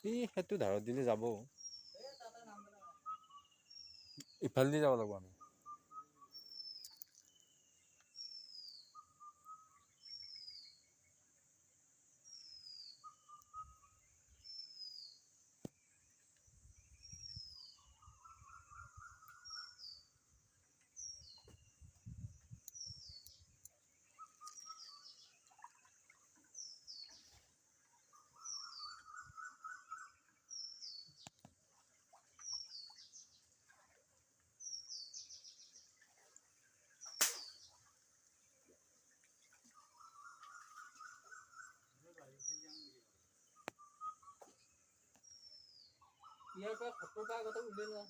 সেইটো ধাৰত দিলে যাব ইফালেদি যাব লাগিব আমি ইয়াৰ পৰা 70 টা আগতে উলিয়াই লোৱা